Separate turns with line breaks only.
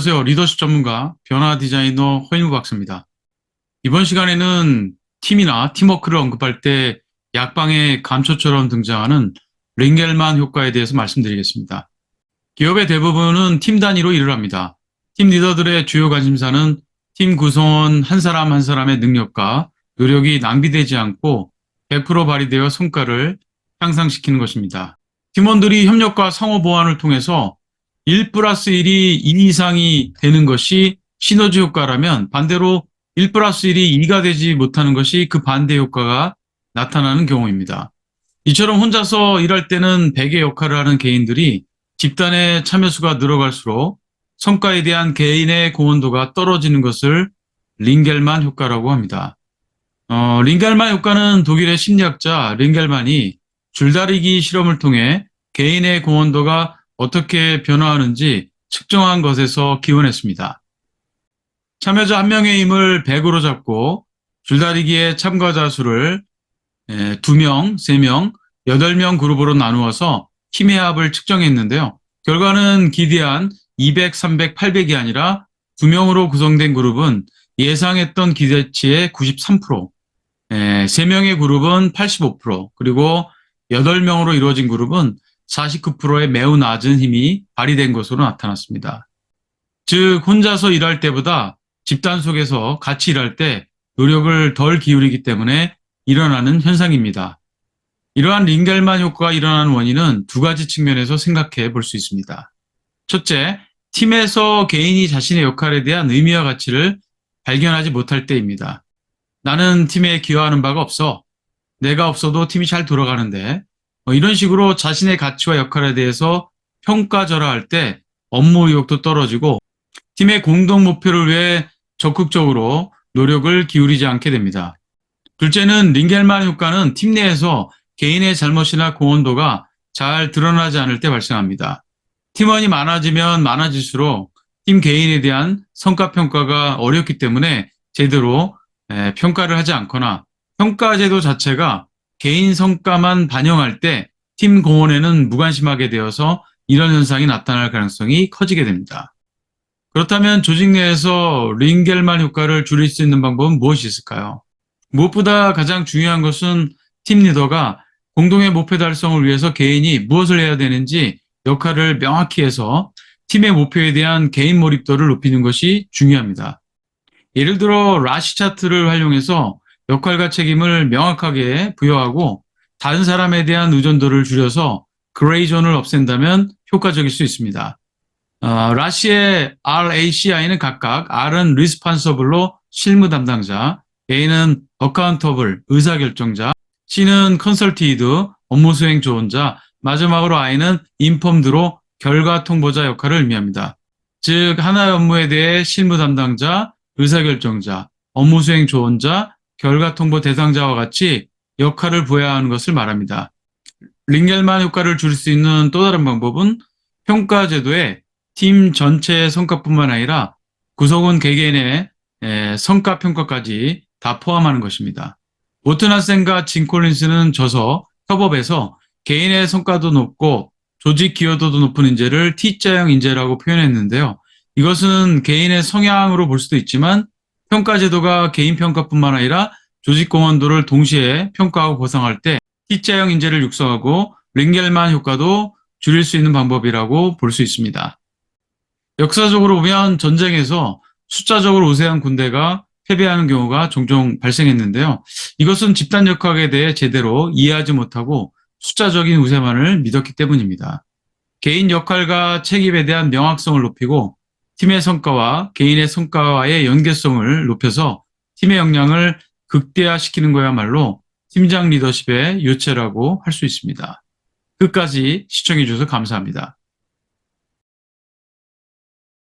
안녕하세요. 리더십 전문가 변화 디자이너 허인무 박사입니다. 이번 시간에는 팀이나 팀워크를 언급할 때 약방의 감초처럼 등장하는 링겔만 효과에 대해서 말씀드리겠습니다. 기업의 대부분은 팀 단위로 일을 합니다. 팀 리더들의 주요 관심사는 팀 구성원 한 사람 한 사람의 능력과 노력이 낭비되지 않고 100% 발휘되어 성과를 향상시키는 것입니다. 팀원들이 협력과 상호 보완을 통해서 1 플러스 1이 2 이상이 되는 것이 시너지 효과라면 반대로 1 플러스 1이 2가 되지 못하는 것이 그 반대 효과가 나타나는 경우입니다. 이처럼 혼자서 일할 때는 100의 역할을 하는 개인들이 집단의 참여수가 늘어갈수록 성과에 대한 개인의 공헌도가 떨어지는 것을 링겔만 효과라고 합니다. 링겔만 효과는 독일의 심리학자 링겔만이 줄다리기 실험을 통해 개인의 공헌도가 어떻게 변화하는지 측정한 것에서 기원했습니다. 참여자 한 명의 힘을 100으로 잡고 줄다리기의 참가자 수를 2명, 3명, 8명 그룹으로 나누어서 힘의 합을 측정했는데요. 결과는 기대한 200, 300, 800이 아니라 2명으로 구성된 그룹은 예상했던 기대치의 93%, 3명의 그룹은 85%, 그리고 8명으로 이루어진 그룹은 49%의 매우 낮은 힘이 발휘된 것으로 나타났습니다. 즉, 혼자서 일할 때보다 집단 속에서 같이 일할 때 노력을 덜 기울이기 때문에 일어나는 현상입니다. 이러한 링겔만 효과가 일어나는 원인은 두 가지 측면에서 생각해 볼 수 있습니다. 첫째, 팀에서 개인이 자신의 역할에 대한 의미와 가치를 발견하지 못할 때입니다. 나는 팀에 기여하는 바가 없어. 내가 없어도 팀이 잘 돌아가는데 이런 식으로 자신의 가치와 역할에 대해서 평가절하할 때 업무 의욕도 떨어지고 팀의 공동 목표를 위해 적극적으로 노력을 기울이지 않게 됩니다. 둘째는 링겔만 효과는 팀 내에서 개인의 잘못이나 공헌도가 잘 드러나지 않을 때 발생합니다. 팀원이 많아지면 많아질수록 팀 개인에 대한 성과평가가 어렵기 때문에 제대로 평가를 하지 않거나 평가제도 자체가 개인 성과만 반영할 때 팀 공헌에는 무관심하게 되어서 이런 현상이 나타날 가능성이 커지게 됩니다. 그렇다면 조직 내에서 링겔만 효과를 줄일 수 있는 방법은 무엇이 있을까요? 무엇보다 가장 중요한 것은 팀 리더가 공동의 목표 달성을 위해서 개인이 무엇을 해야 되는지 역할을 명확히 해서 팀의 목표에 대한 개인 몰입도를 높이는 것이 중요합니다. 예를 들어 라시 차트를 활용해서 역할과 책임을 명확하게 부여하고 다른 사람에 대한 의존도를 줄여서 그레이 존을 없앤다면 효과적일 수 있습니다. 라시의 RACI는 각각 R은 responsible로 실무 담당자, A는 accountable, 의사결정자, C는 consulted, 업무 수행 조언자, 마지막으로 I는 informed로 결과 통보자 역할을 의미합니다. 즉 하나의 업무에 대해 실무 담당자, 의사결정자, 업무 수행 조언자, 결과 통보 대상자와 같이 역할을 부여해야 하는 것을 말합니다. 링겔만 효과를 줄일 수 있는 또 다른 방법은 평가 제도에 팀 전체의 성과뿐만 아니라 구성원 개개인의 성과 평가까지 다 포함하는 것입니다. 오튼 하센과 진 콜린스는 저서 협업에서 개인의 성과도 높고 조직 기여도도 높은 인재를 T자형 인재라고 표현했는데요. 이것은 개인의 성향으로 볼 수도 있지만 평가 제도가 개인 평가뿐만 아니라 조직 공헌도를 동시에 평가하고 보상할 때 T자형 인재를 육성하고 링겔만 효과도 줄일 수 있는 방법이라고 볼 수 있습니다. 역사적으로 보면 전쟁에서 숫자적으로 우세한 군대가 패배하는 경우가 종종 발생했는데요. 이것은 집단 역학에 대해 제대로 이해하지 못하고 숫자적인 우세만을 믿었기 때문입니다. 개인 역할과 책임에 대한 명확성을 높이고 팀의 성과와 개인의 성과와의 연계성을 높여서 팀의 역량을 극대화시키는 거야말로 팀장 리더십의 요체라고 할 수 있습니다. 끝까지 시청해 주셔서 감사합니다.